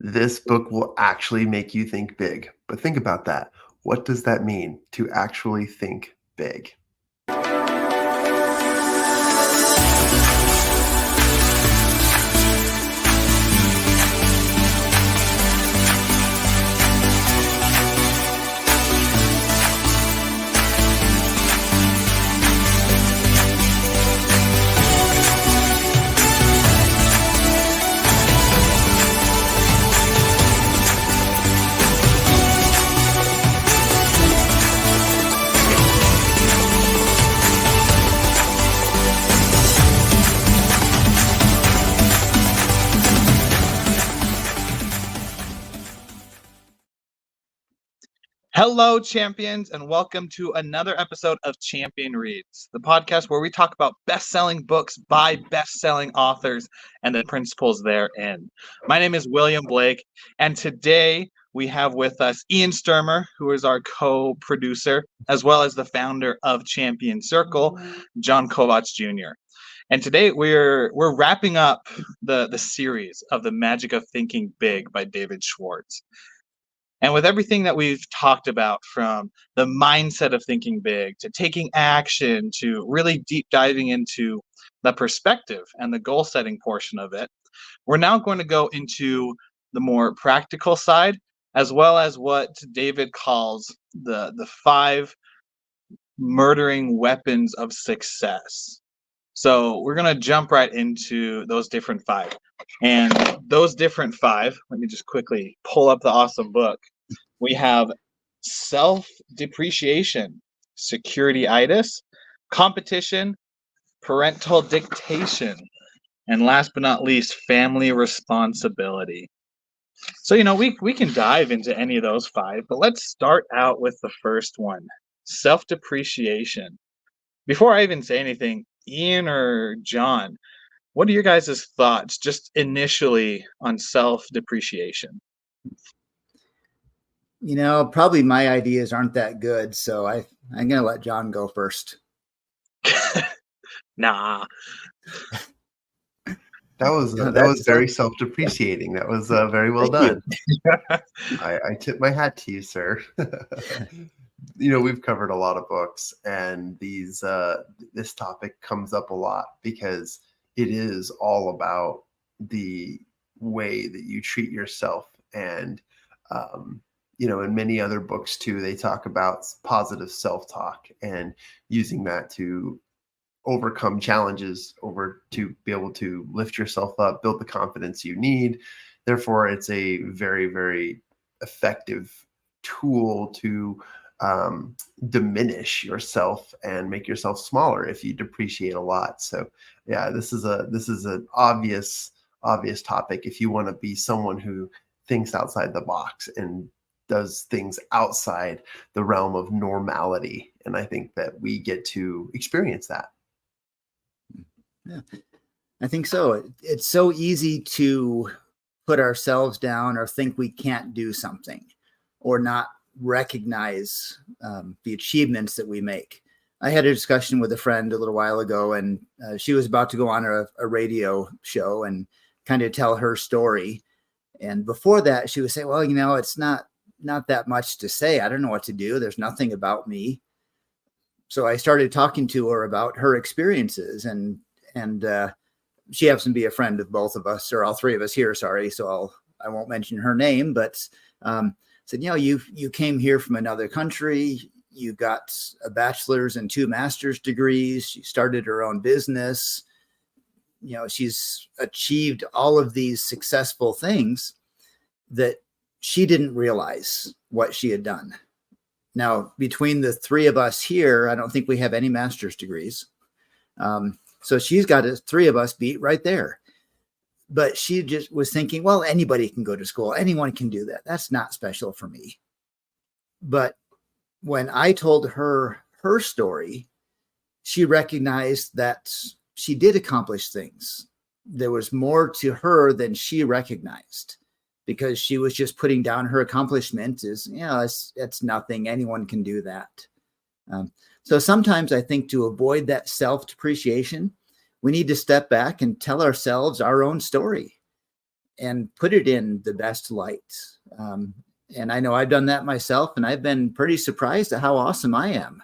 This book will actually make you think big. But think about that. What does that mean to actually think big? Hello, champions, and welcome to another episode of Champion Reads, the podcast where we talk about best-selling books by best-selling authors and the principles therein. My name is William Blake, and today we have with us Ian Sturmer, who is our co-producer, as well as the founder of Champion Circle, John Kovacs Jr. And today we're wrapping up the series of The Magic of Thinking Big by David Schwartz. And with everything that we've talked about, from the mindset of thinking big to taking action to really deep diving into the perspective and the goal setting portion of it, we're now going to go into the more practical side, as well as what David calls the 5 murdering weapons of success. So we're going to jump right into those different 5. And those different 5, let me just quickly pull up the awesome book. We have self-depreciation, security-itis, competition, parental dictation, and last but not least, family responsibility. So, we can dive into any of those 5, but let's start out with the first one, self-depreciation. Before I even say anything, Ian or John, what are your guys' thoughts just initially on self-depreciation? Probably my ideas aren't that good, so I'm going to let John go first. Nah. That was very self-depreciating. That was very well done. I tip my hat to you, sir. We've covered a lot of books, and this topic comes up a lot because it is all about the way that you treat yourself. And in many other books too, they talk about positive self-talk and using that to overcome challenges, to be able to lift yourself up, build the confidence you need. Therefore, it's a very, very effective tool to diminish yourself and make yourself smaller if you depreciate a lot. So yeah, this is an obvious topic if you want to be someone who thinks outside the box and does things outside the realm of normality. And I think that we get to experience that. Yeah, I think so. It's so easy to put ourselves down or think we can't do something or not recognize the achievements that we make. I had a discussion with a friend a little while ago, and she was about to go on a radio show and kind of tell her story. And before that, she would say, well, it's not that much to say. I don't know what to do. There's nothing about me. So I started talking to her about her experiences, and she happens to be a friend of both of us, or all 3 of us here. Sorry. So I won't mention her name, but said, you came here from another country. You got a bachelor's and 2 master's degrees. She started her own business. She's achieved all of these successful things that she didn't realize what she had done. Now, between the 3 of us here, I don't think we have any master's degrees. So she's got 3 of us beat right there. But she just was thinking, well, anybody can go to school. Anyone can do that. That's not special for me. But when I told her her story, she recognized that she did accomplish things. There was more to her than she recognized, because she was just putting down her accomplishment as, it's nothing. Anyone can do that. So sometimes I think to avoid that self-depreciation, we need to step back and tell ourselves our own story. and put it in the best light. And I know I've done that myself, and I've been pretty surprised at how awesome I am,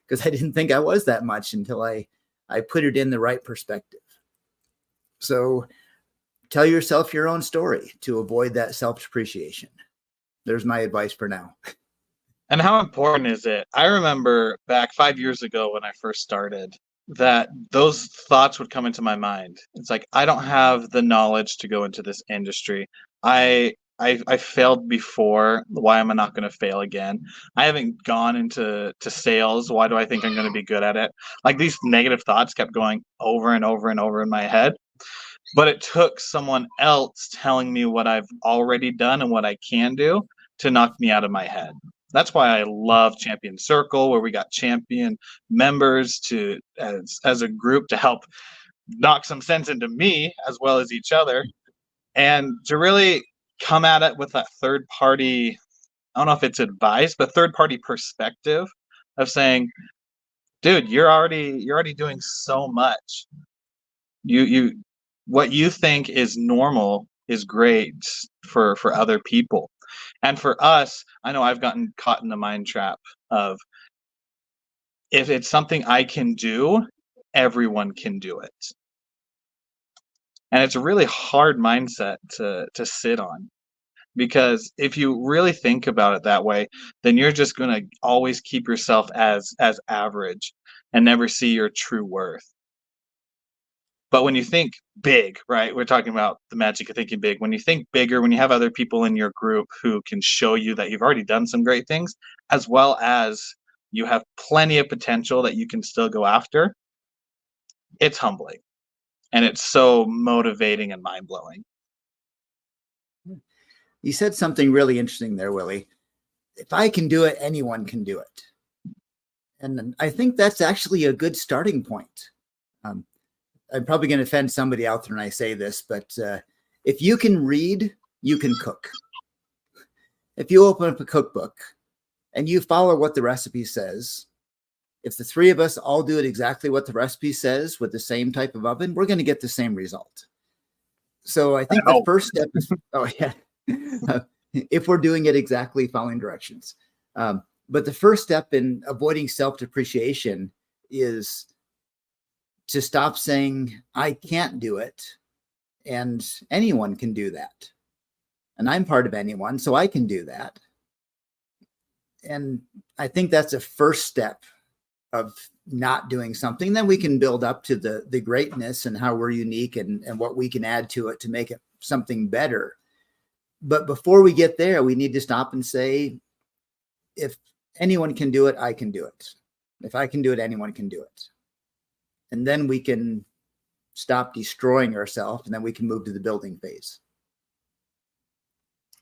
because I didn't think I was that much until I put it in the right perspective. So tell yourself your own story to avoid that self-depreciation. There's my advice for now. And how important is it? I remember back 5 years ago when I first started that those thoughts would come into my mind. It's like, I don't have the knowledge to go into this industry. I failed before. Why am I not going to fail again? I haven't gone into sales. Why do I think I'm going to be good at it? Like, these negative thoughts kept going over and over and over in my head. But it took someone else telling me what I've already done and what I can do to knock me out of my head. That's why I love Champion Circle, where we got champion members to as a group to help knock some sense into me as well as each other, and to really come at it with that third party, I don't know if it's advice, but third party perspective of saying, dude, you're already doing so much. You what you think is normal is great for other people. And for us, I know I've gotten caught in the mind trap of, if it's something I can do, everyone can do it. And it's a really hard mindset to sit on, because if you really think about it that way, then you're just going to always keep yourself as average and never see your true worth. But when you think big, right, we're talking about the magic of thinking big. When you think bigger, when you have other people in your group who can show you that you've already done some great things, as well as you have plenty of potential that you can still go after, it's humbling. And it's so motivating and mind-blowing. You said something really interesting there, Willie. If I can do it, anyone can do it. And I think that's actually a good starting point. I'm probably going to offend somebody out there when I say this, but if you can read, you can cook. If you open up a cookbook and you follow what the recipe says, if the three of us all do it exactly what the recipe says with the same type of oven, we're going to get the same result. So I think the first step is, if we're doing it exactly following directions. But the first step in avoiding self-depreciation is to stop saying, I can't do it, and anyone can do that. And I'm part of anyone, so I can do that. And I think that's a first step of not doing something. Then we can build up to the greatness and how we're unique and what we can add to it to make it something better. But before we get there, we need to stop and say, if anyone can do it, I can do it. If I can do it, anyone can do it. And then we can stop destroying ourselves, and then we can move to the building phase.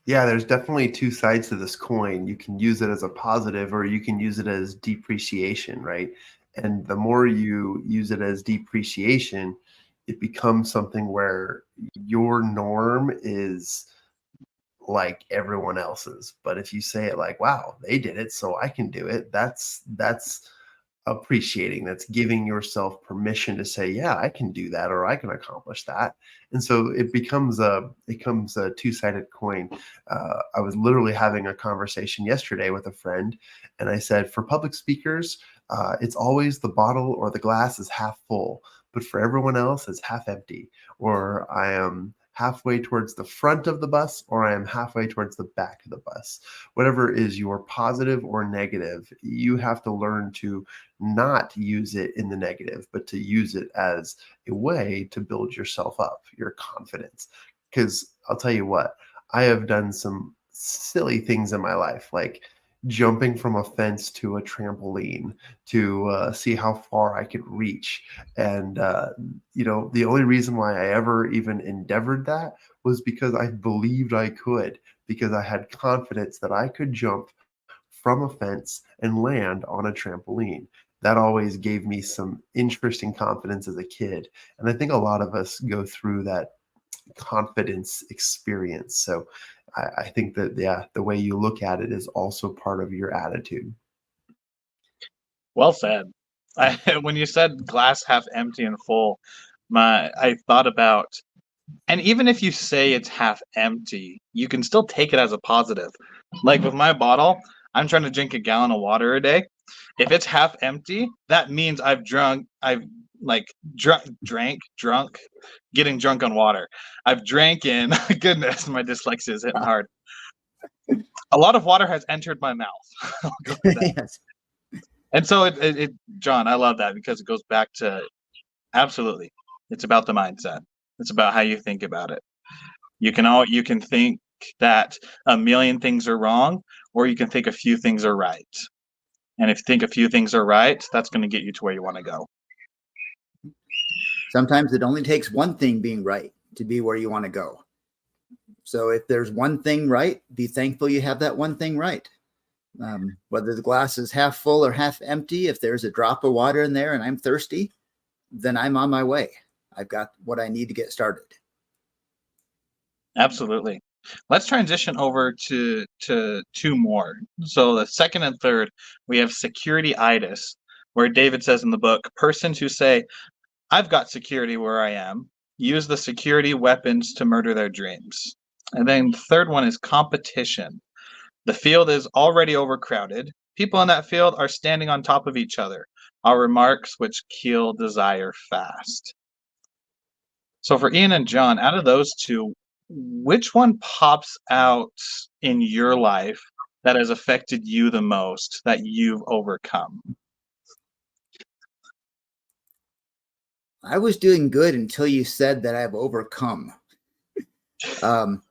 Yeah, there's definitely two sides to this coin. You can use it as a positive, or you can use it as depreciation, right? And the more you use it as depreciation, it becomes something where your norm is like everyone else's. But if you say it like, wow, they did it, so I can do it, that's appreciating. That's giving yourself permission to say, yeah, I can do that, or I can accomplish that. And so it becomes a two-sided coin. I was literally having a conversation yesterday with a friend, and I said, for public speakers, it's always the bottle or the glass is half full, but for everyone else, it's half empty. Or I am halfway towards the front of the bus, or I am halfway towards the back of the bus. Whatever is your positive or negative, you have to learn to not use it in the negative, but to use it as a way to build yourself up, your confidence. Because I'll tell you what, I have done some silly things in my life, like jumping from a fence to a trampoline to see how far I could reach. And, the only reason why I ever even endeavored that was because I believed I could, because I had confidence that I could jump from a fence and land on a trampoline. That always gave me some interesting confidence as a kid. And I think a lot of us go through that confidence experience. So I think that, yeah, the way you look at it is also part of your attitude. Well said. When you said glass half empty and full, I thought about And even if you say it's half empty, you can still take it as a positive. Like with my bottle, I'm trying to drink a gallon of water a day. If it's half empty, that means I've like drunk, getting drunk on water. I've drank in, goodness, my dyslexia is hitting hard. A lot of water has entered my mouth. I'll go with that. Yes. And so John, I love that because it goes back to absolutely. It's about the mindset. It's about how you think about it. You can think that a million things are wrong, or you can think a few things are right. And if you think a few things are right, that's going to get you to where you want to go. Sometimes it only takes one thing being right to be where you want to go. So if there's one thing right, be thankful you have that one thing right. Whether the glass is half full or half empty, if there's a drop of water in there and I'm thirsty, then I'm on my way. I've got what I need to get started. Absolutely. Let's transition over to two more. So the second and third, we have security-itis, where David says in the book, persons who say, I've got security where I am, use the security weapons to murder their dreams. And then the third one is competition. The field is already overcrowded. People in that field are standing on top of each other. Are remarks which kill desire fast. So for Ian and John, out of those two, which one pops out in your life that has affected you the most, that you've overcome? I was doing good until you said that I've overcome. I'm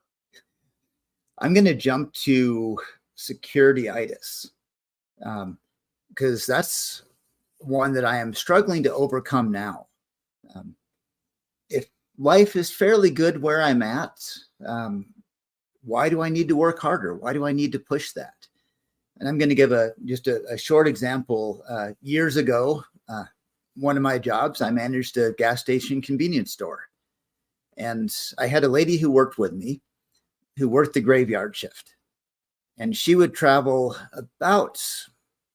going to jump to security-itis because that's one that I am struggling to overcome now. If life is fairly good where I'm at, why do I need to work harder? Why do I need to push that? And I'm going to give just a short example. Years ago, one of my jobs, I managed a gas station convenience store. And I had a lady who worked with me who worked the graveyard shift. And she would travel about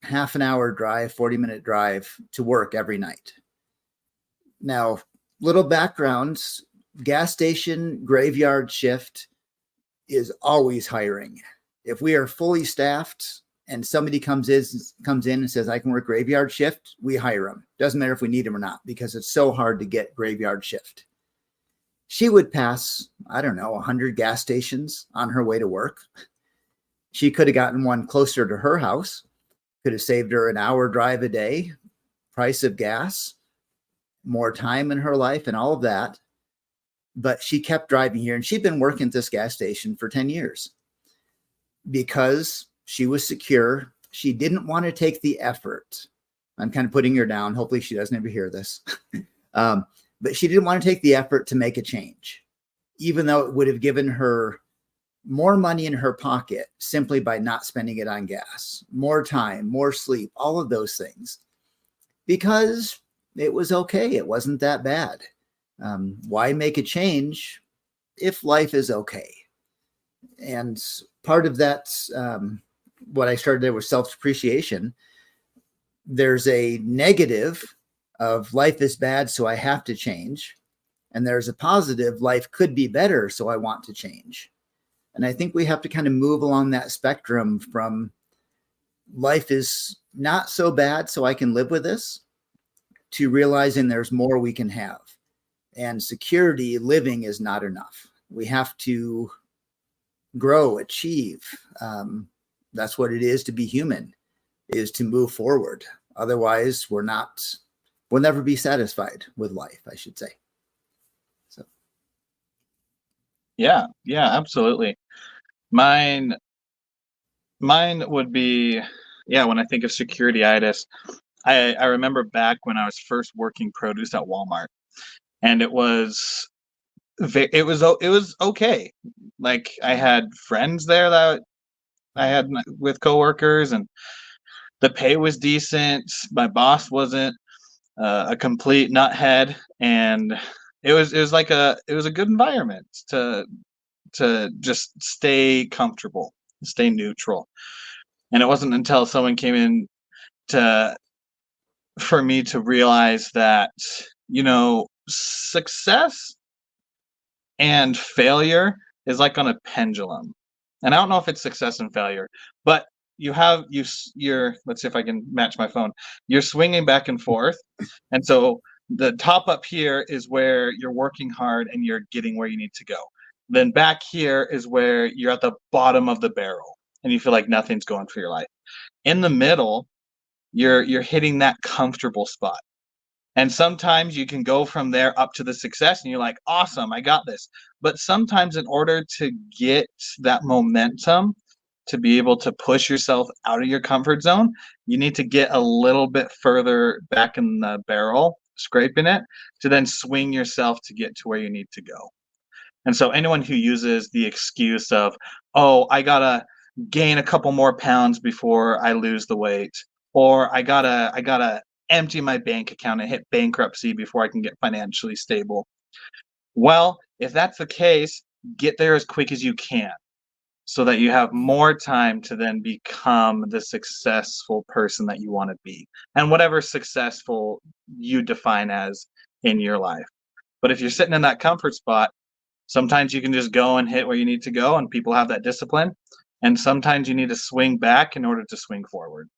half an hour drive, 40-minute drive to work every night. Now, little backgrounds, gas station graveyard shift is always hiring. If we are fully staffed and somebody comes in and says, I can work graveyard shift, we hire them. Doesn't matter if we need them or not, because it's so hard to get graveyard shift. She would pass, 100 gas stations on her way to work. She could have gotten one closer to her house, could have saved her an hour drive a day, price of gas, more time in her life and all of that. But she kept driving here, and she'd been working at this gas station for 10 years because she was secure. She didn't want to take the effort. I'm kind of putting her down. Hopefully she doesn't ever hear this. But she didn't want to take the effort to make a change, even though it would have given her more money in her pocket simply by not spending it on gas, more time, more sleep, all of those things, because it was okay. It wasn't that bad. Why make a change if life is okay? And part of that, what I started there was self-depreciation. There's a negative of life is bad, so I have to change. And there's a positive, life could be better, so I want to change. And I think we have to kind of move along that spectrum from life is not so bad, so I can live with this, to realizing there's more we can have. And security living is not enough. We have to grow, achieve. That's what it is to be human, is to move forward. Otherwise, we'll never be satisfied with life, I should say. So. Yeah, absolutely. Mine would be, when I think of security-itis, I remember back when I was first working produce at Walmart, and it was okay. Like, I had friends there that I had with coworkers, and the pay was decent. My boss wasn't a complete nuthead, and it was a good environment to just stay comfortable, stay neutral. And it wasn't until someone came in for me to realize that, success And failure is like on a pendulum. And I don't know if it's success and failure, but you're, let's see if I can match my phone. You're swinging back and forth. And so the top up here is where you're working hard and you're getting where you need to go. Then back here is where you're at the bottom of the barrel and you feel like nothing's going for your life. In the middle, you're hitting that comfortable spot. And sometimes you can go from there up to the success and you're like, awesome, I got this. But sometimes in order to get that momentum, to be able to push yourself out of your comfort zone, you need to get a little bit further back in the barrel, scraping it, to then swing yourself to get to where you need to go. And so anyone who uses the excuse of, oh, I gotta gain a couple more pounds before I lose the weight, or I gotta empty my bank account and hit bankruptcy before I can get financially stable. Well, if that's the case, get there as quick as you can so that you have more time to then become the successful person that you want to be, and whatever successful you define as in your life. But if you're sitting in that comfort spot, sometimes you can just go and hit where you need to go, and people have that discipline. And sometimes you need to swing back in order to swing forward.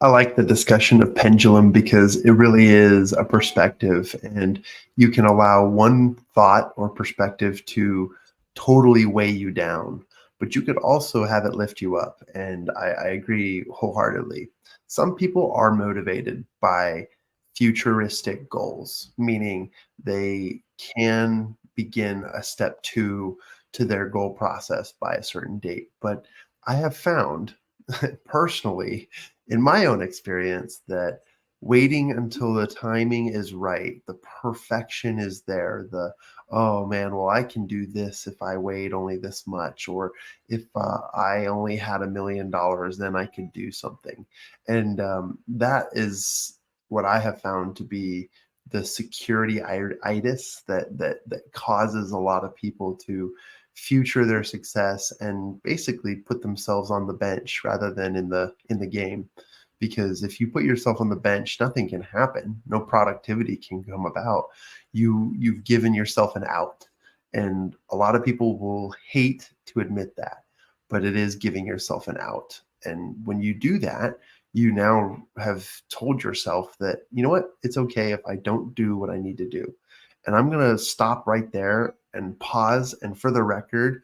I like the discussion of pendulum because it really is a perspective, and you can allow one thought or perspective to totally weigh you down, but you could also have it lift you up. And I agree wholeheartedly. Some people are motivated by futuristic goals, meaning they can begin a step 2 to their goal process by a certain date. But I have found personally, in my own experience, that waiting until the timing is right, the perfection is there, oh man, well, I can do this if I wait only this much, or if I only had $1 million, then I could do something. And that is what I have found to be the security-itis that causes a lot of people to future their success and basically put themselves on the bench rather than in the game. Because if you put yourself on the bench, nothing can happen. No productivity can come about. You've given yourself an out. And a lot of people will hate to admit that, but it is giving yourself an out. And when you do that, you now have told yourself that, you know what, it's okay if I don't do what I need to do. And I'm going to stop right there and pause. And for the record,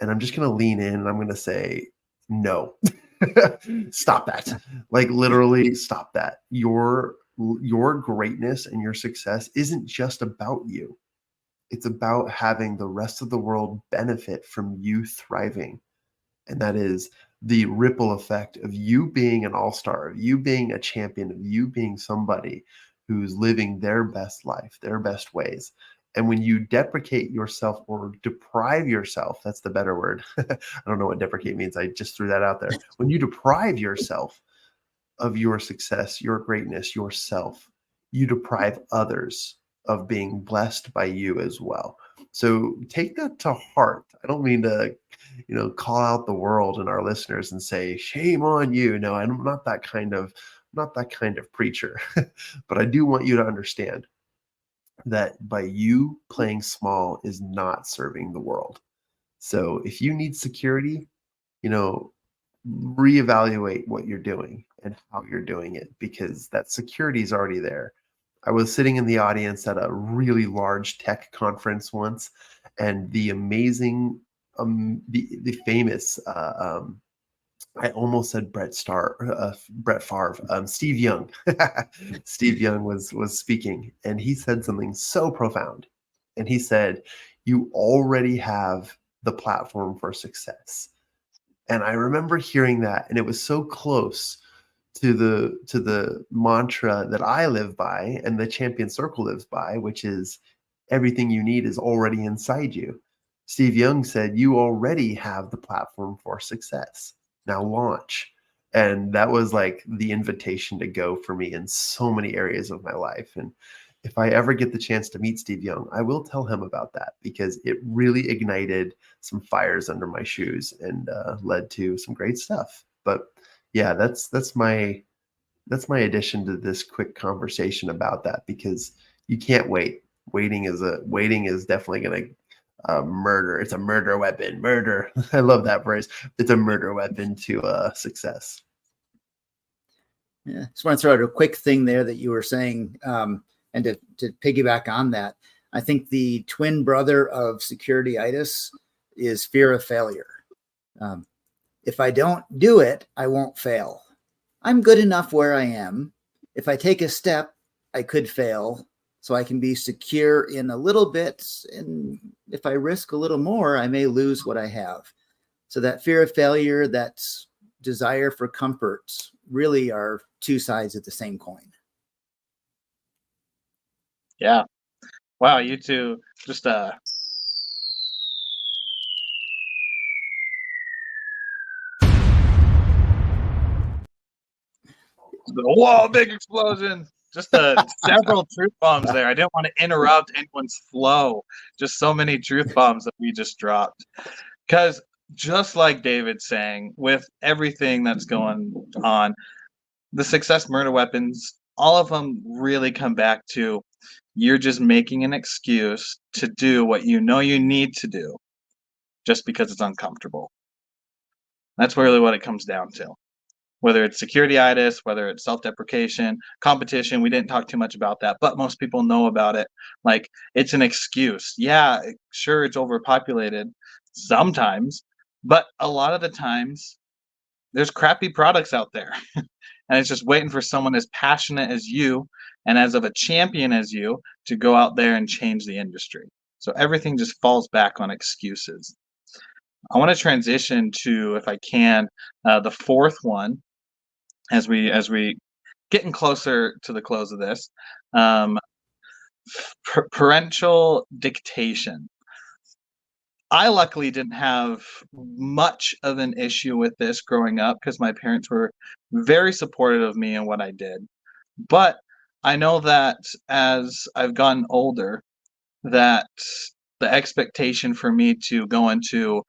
and I'm just going to lean in and I'm going to say, no, stop that. Like literally stop that. Your greatness and your success isn't just about you. It's about having the rest of the world benefit from you thriving. And that is the ripple effect of you being an all-star, of you being a champion, of you being somebody who's living their best life, their best ways. And when you deprecate yourself or deprive yourself, that's the better word. I don't know what deprecate means. I just threw that out there. When you deprive yourself of your success, your greatness, yourself, you deprive others of being blessed by you as well. So take that to heart. I don't mean to, call out the world and our listeners and say, shame on you. No, I'm not that kind of preacher, but I do want you to understand that by you playing small is not serving the world. So if you need security, reevaluate what you're doing and how you're doing it, because that security is already there. I was sitting in the audience at a really large tech conference once, and the amazing, the famous, I almost said Brett Favre, Steve Young. Steve Young was speaking, and he said something so profound. And he said, "You already have the platform for success." And I remember hearing that, and it was so close to the mantra that I live by and the Champion Circle lives by, which is everything you need is already inside you. Steve Young said, you already have the platform for success. Now launch. And that was like the invitation to go for me in so many areas of my life. And if I ever get the chance to meet Steve Young, I will tell him about that, because it really ignited some fires under my shoes and led to some great stuff. But yeah, that's my addition to this quick conversation about that, because you can't wait. Waiting is definitely going to murder. It's a murder weapon. Murder. I love that phrase. It's a murder weapon to success. Yeah, just want to throw out a quick thing there that you were saying, and to piggyback on that, I think the twin brother of security-itis is fear of failure. If I don't do it, I won't fail. I'm good enough where I am. If I take a step, I could fail. So I can be secure in a little bit. And if I risk a little more, I may lose what I have. So that fear of failure, that desire for comfort really are two sides of the same coin. Yeah. Wow, you two just whoa, big explosion. Just several truth bombs there. I didn't want to interrupt anyone's flow. Just so many truth bombs that we just dropped. Because just like David's saying, with everything that's going on, the success murder weapons, all of them really come back to you're just making an excuse to do what you know you need to do just because it's uncomfortable. That's really what it comes down to. Whether it's security-itis, whether it's self-deprecation, competition, we didn't talk too much about that, but most people know about it. Like, it's an excuse. Yeah, sure, it's overpopulated sometimes, but a lot of the times, there's crappy products out there. And it's just waiting for someone as passionate as you and as of a champion as you to go out there and change the industry. So everything just falls back on excuses. I want to transition to, if I can, the fourth one, as we getting closer to the close of this, parental dictation. I luckily didn't have much of an issue with this growing up because my parents were very supportive of me and what I did. But I know that as I've gotten older, that the expectation for me to go into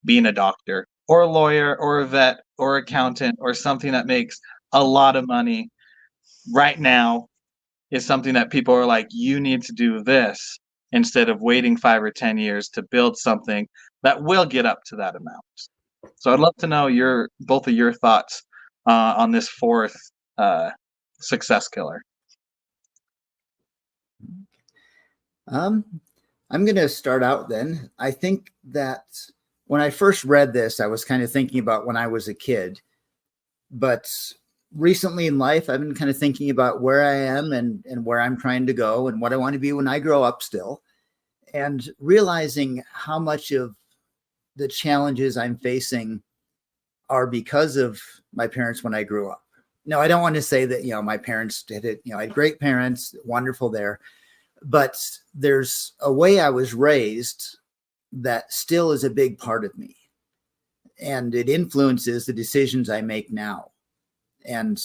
being a doctor or a lawyer or a vet or accountant or something that makes a lot of money right now is something that people are like, you need to do this instead of waiting 5 or 10 years to build something that will get up to that amount. So I'd love to know both of your thoughts on this fourth success killer. I'm going to start out then. I think that when I first read this, I was kind of thinking about when I was a kid. But recently in life, I've been kind of thinking about where I am and where I'm trying to go and what I want to be when I grow up still. And realizing how much of the challenges I'm facing are because of my parents when I grew up. No, I don't want to say that, my parents did it. I had great parents, wonderful there. But there's a way I was raised that still is a big part of me. And it influences the decisions I make now. And,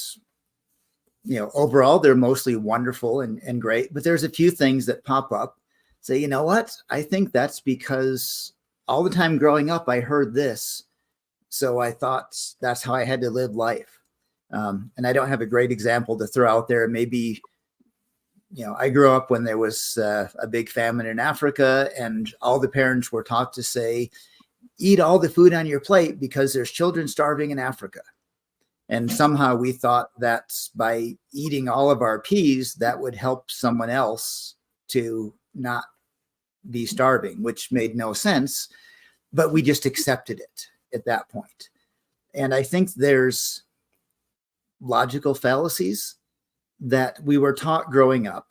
overall, they're mostly wonderful and great. But there's a few things that pop up. Say, you know what? I think that's because all the time growing up, I heard this. So I thought that's how I had to live life. And I don't have a great example to throw out there. Maybe, I grew up when there was a big famine in Africa, and all the parents were taught to say, eat all the food on your plate because there's children starving in Africa. And somehow we thought that by eating all of our peas, that would help someone else to not be starving, which made no sense, but we just accepted it at that point. And I think there's logical fallacies that we were taught growing up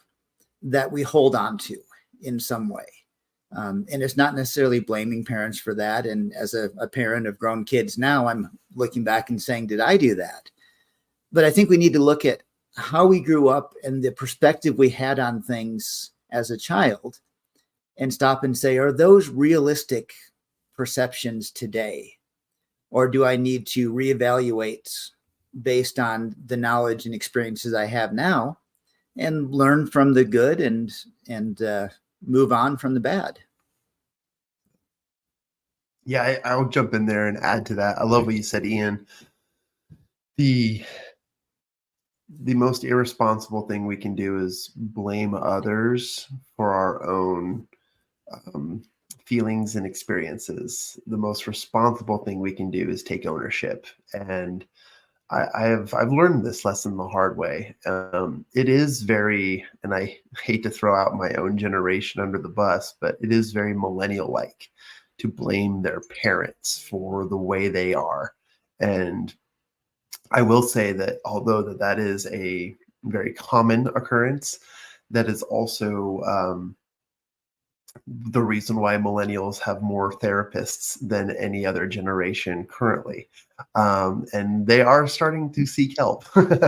that we hold on to in some way. And it's not necessarily blaming parents for that. And as a parent of grown kids now, I'm looking back and saying, did I do that? But I think we need to look at how we grew up and the perspective we had on things as a child and stop and say, are those realistic perceptions today? Or do I need to reevaluate based on the knowledge and experiences I have now and learn from the good and move on from the bad? Yeah, I'll jump in there and add to that. I love what you said, Ian. the most irresponsible thing we can do is blame others for our own um, feelings and experiences. The most responsible thing we can do is take ownership. And I've learned this lesson the hard way. It is very, and I hate to throw out my own generation under the bus, but it is very millennial-like to blame their parents for the way they are. And I will say that although that is a very common occurrence, that is also the reason why millennials have more therapists than any other generation currently. And they are starting to seek help,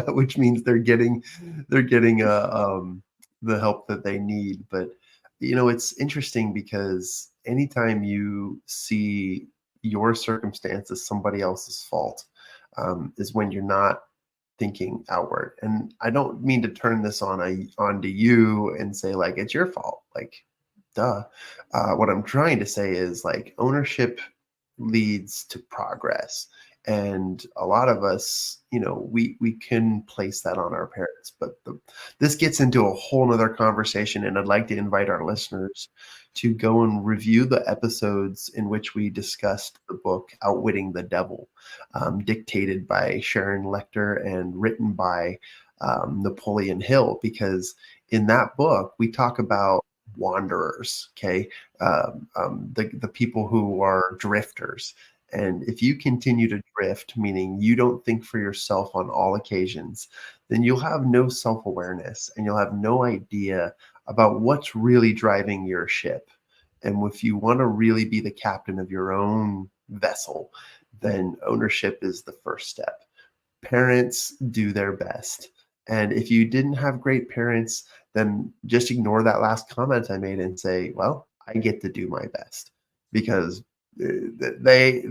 which means they're getting the help that they need. But it's interesting because anytime you see your circumstance as somebody else's fault, is when you're not thinking outward. And I don't mean to turn this onto you and say like it's your fault. Like, duh. What I'm trying to say is like ownership leads to progress. And a lot of us, we can place that on our parents, but this gets into a whole nother conversation. And I'd like to invite our listeners to go and review the episodes in which we discussed the book Outwitting the Devil, dictated by Sharon Lecter and written by Napoleon Hill, because in that book, we talk about wanderers, okay? The people who are drifters. And if you continue to drift, meaning you don't think for yourself on all occasions, then you'll have no self-awareness and you'll have no idea about what's really driving your ship. And if you want to really be the captain of your own vessel, then ownership is the first step. Parents do their best. And if you didn't have great parents, then just ignore that last comment I made and say, well, I get to do my best, because they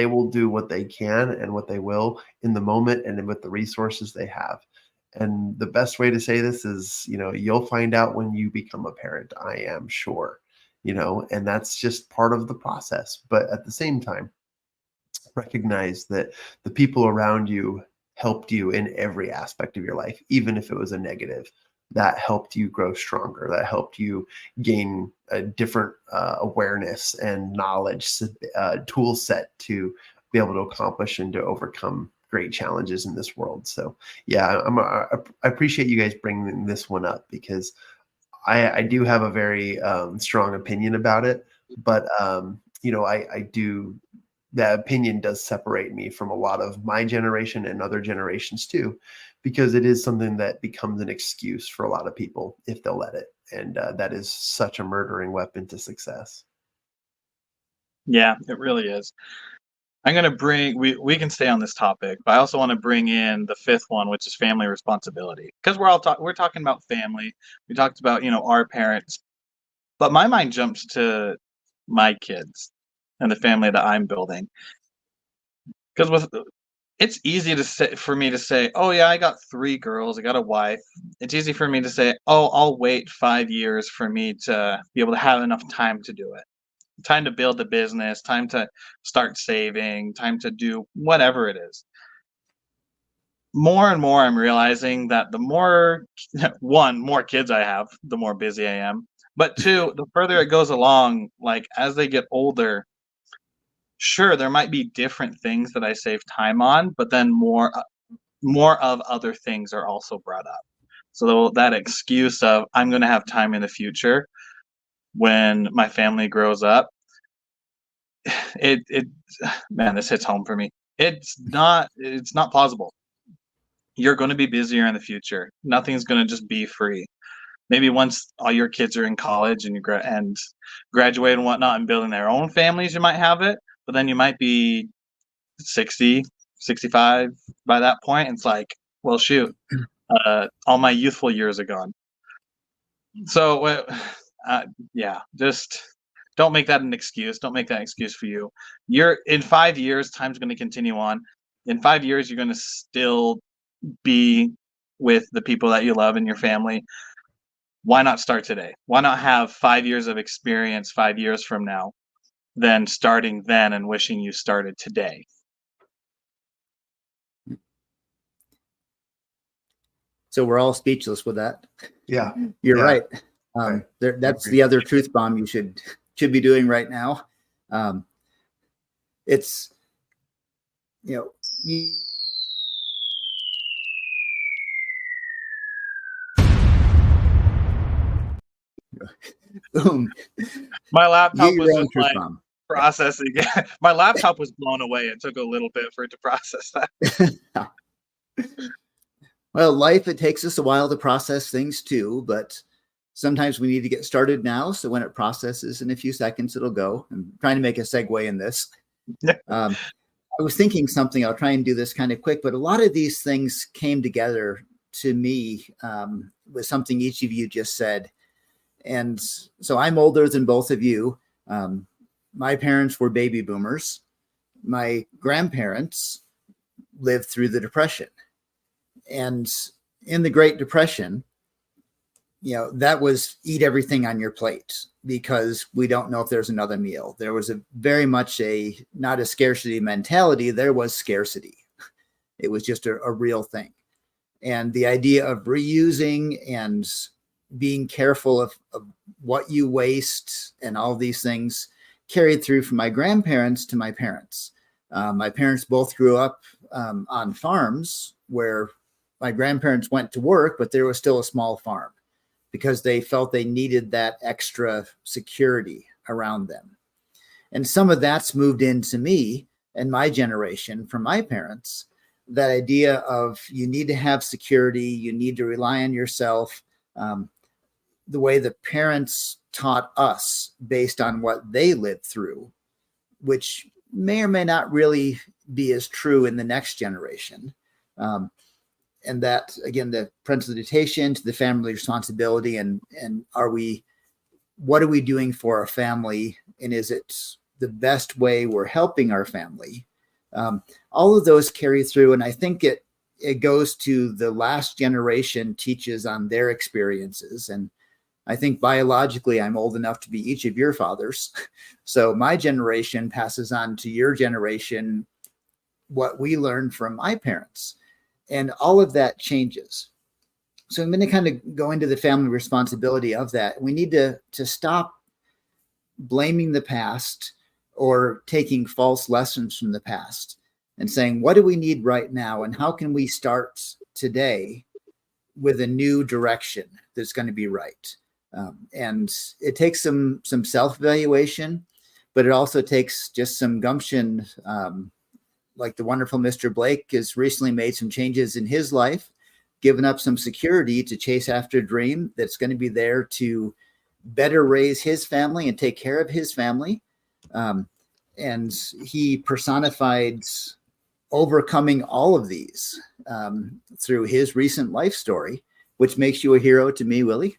will do what they can and what they will in the moment and with the resources they have. And the best way to say this is, you'll find out when you become a parent, I am sure, and that's just part of the process. But at the same time, recognize that the people around you helped you in every aspect of your life, even if it was a negative. That helped you grow stronger. That helped you gain a different awareness and knowledge tool set to be able to accomplish and to overcome great challenges in this world. So yeah, I appreciate you guys bringing this one up, because I do have a very strong opinion about it, but I do. That opinion does separate me from a lot of my generation and other generations too, because it is something that becomes an excuse for a lot of people if they'll let it. And that is such a murdering weapon to success. Yeah, it really is. I'm going to we can stay on this topic, but I also want to bring in the fifth one, which is family responsibility. Because we're talking about family. We talked about, our parents, but my mind jumps to my kids and the family that I'm building. Because it's easy for me to say, oh yeah, I got 3 girls, I got a wife. It's easy for me to say, oh, I'll wait 5 years for me to be able to have enough time to do it. Time to build the business, time to start saving, time to do whatever it is. More and more, I'm realizing that the more, more kids I have, the more busy I am. But 2, the further it goes along, like as they get older, sure, there might be different things that I save time on, but then more of other things are also brought up. So that excuse of I'm going to have time in the future when my family grows up, it man, this hits home for me. It's not plausible. You're going to be busier in the future. Nothing's going to just be free. Maybe once all your kids are in college and graduate and whatnot and building their own families, you might have it, but then you might be 60, 65 by that point. It's like, well, shoot, all my youthful years are gone. So, yeah, just don't make that an excuse. Don't make that an excuse for you. You're in 5 years, time's going to continue on. In 5 years, you're going to still be with the people that you love in your family. Why not start today? Why not have 5 years of experience 5 years from now than starting then and wishing you started today? So we're all speechless with that. Yeah. You're Yeah. right. Right. That's the other truth bomb you should be doing right now. It's, you boom. My laptop Get was your own just truth like bomb. processing. My laptop was blown away. It took a little bit for it to process that. Well, life, it takes us a while to process things too, but sometimes we need to get started now. So when it processes in a few seconds, it'll go. I'm trying to make a segue in this. I was thinking something, I'll try and do this kind of quick, but a lot of these things came together to me with something each of you just said. And so I'm older than both of you. My parents were baby boomers. My grandparents lived through the Depression. And in the Great Depression, that was eat everything on your plate because we don't know if there's another meal. There was very much not a scarcity mentality. There was scarcity. It was just a real thing. And the idea of reusing and being careful of what you waste and all these things carried through from my grandparents to my parents. My parents both grew up on farms where my grandparents went to work, but there was still a small farm because they felt they needed that extra security around them. And some of that's moved into me and my generation from my parents, that idea of you need to have security, you need to rely on yourself, the way the parents taught us based on what they lived through, which may or may not really be as true in the next generation. And that, again, the parental dictation to the family responsibility, and what are we doing for our family? And is it the best way we're helping our family? All of those carry through. And I think it goes to the last generation teaches on their experiences. And I think biologically, I'm old enough to be each of your fathers. So my generation passes on to your generation what we learned from my parents. And all of that changes. So I'm going to kind of go into the family responsibility of that. We need to stop blaming the past or taking false lessons from the past and saying, what do we need right now? And how can we start today with a new direction that's going to be right? And it takes some self-evaluation, but it also takes just some gumption. Like the wonderful Mr. Blake has recently made some changes in his life, given up some security to chase after a dream that's going to be there to better raise his family and take care of his family. And he personified overcoming all of these through his recent life story, which makes you a hero to me, Willie.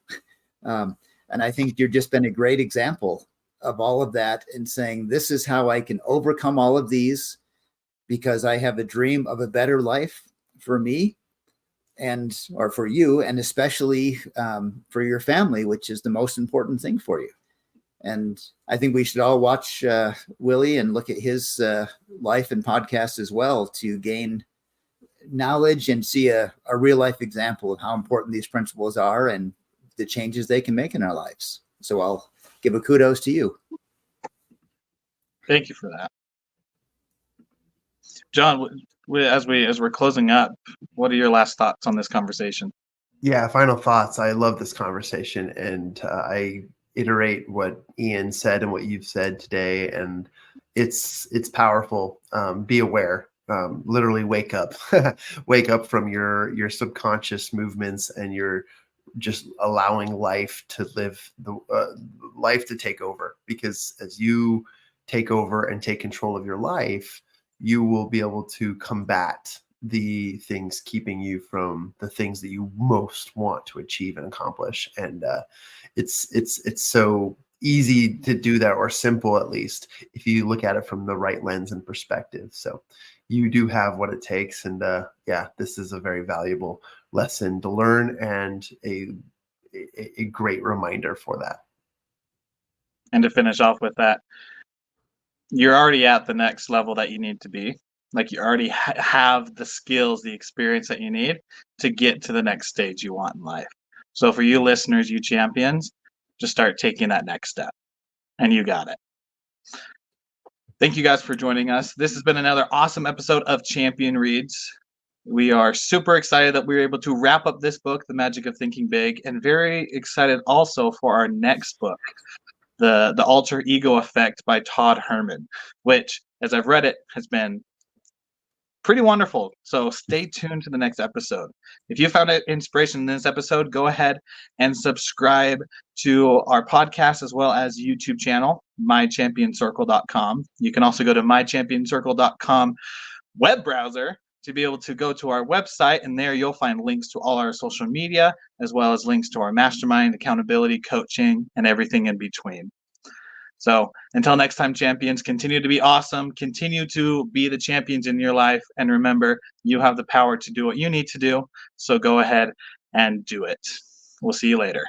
And I think you've just been a great example of all of that and saying, this is how I can overcome all of these, because I have a dream of a better life for me or for you, and especially for your family, which is the most important thing for you. And I think we should all watch Willie and look at his life and podcast as well to gain knowledge and see a real life example of how important these principles are and the changes they can make in our lives. So I'll give a kudos to you. Thank you for that. John, as we're closing up, what are your last thoughts on this conversation? Yeah, final thoughts. I love this conversation, and I iterate what Ian said and what you've said today, and it's powerful. Be aware. Literally wake up. Wake up from your subconscious movements, and you're just allowing life to live, the life to take over. Because as you take over and take control of your life, you will be able to combat the things keeping you from the things that you most want to achieve and accomplish. And it's so easy to do that, or simple at least, if you look at it from the right lens and perspective. So you do have what it takes. And this is a very valuable lesson to learn, and a great reminder for that. And to finish off with that, you're already at the next level that you need to be. Like you already have the skills, the experience that you need to get to the next stage you want in life. So for you listeners, you champions, just start taking that next step, and you got it. Thank you guys for joining us. This has been another awesome episode of Champion Reads. We are super excited that we were able to wrap up this book, The Magic of Thinking Big, and very excited also for our next book, The Alter Ego Effect by Todd Herman, which, as I've read it, has been pretty wonderful. So stay tuned to the next episode. If you found inspiration in this episode, go ahead and subscribe to our podcast as well as YouTube channel, mychampionscircle.com. You can also go to mychampionscircle.com web browser to be able to go to our website, and there you'll find links to all our social media, as well as links to our mastermind, accountability, coaching, and everything in between. So until next time, champions, continue to be awesome, continue to be the champions in your life, and remember, you have the power to do what you need to do, so go ahead and do it. We'll see you later.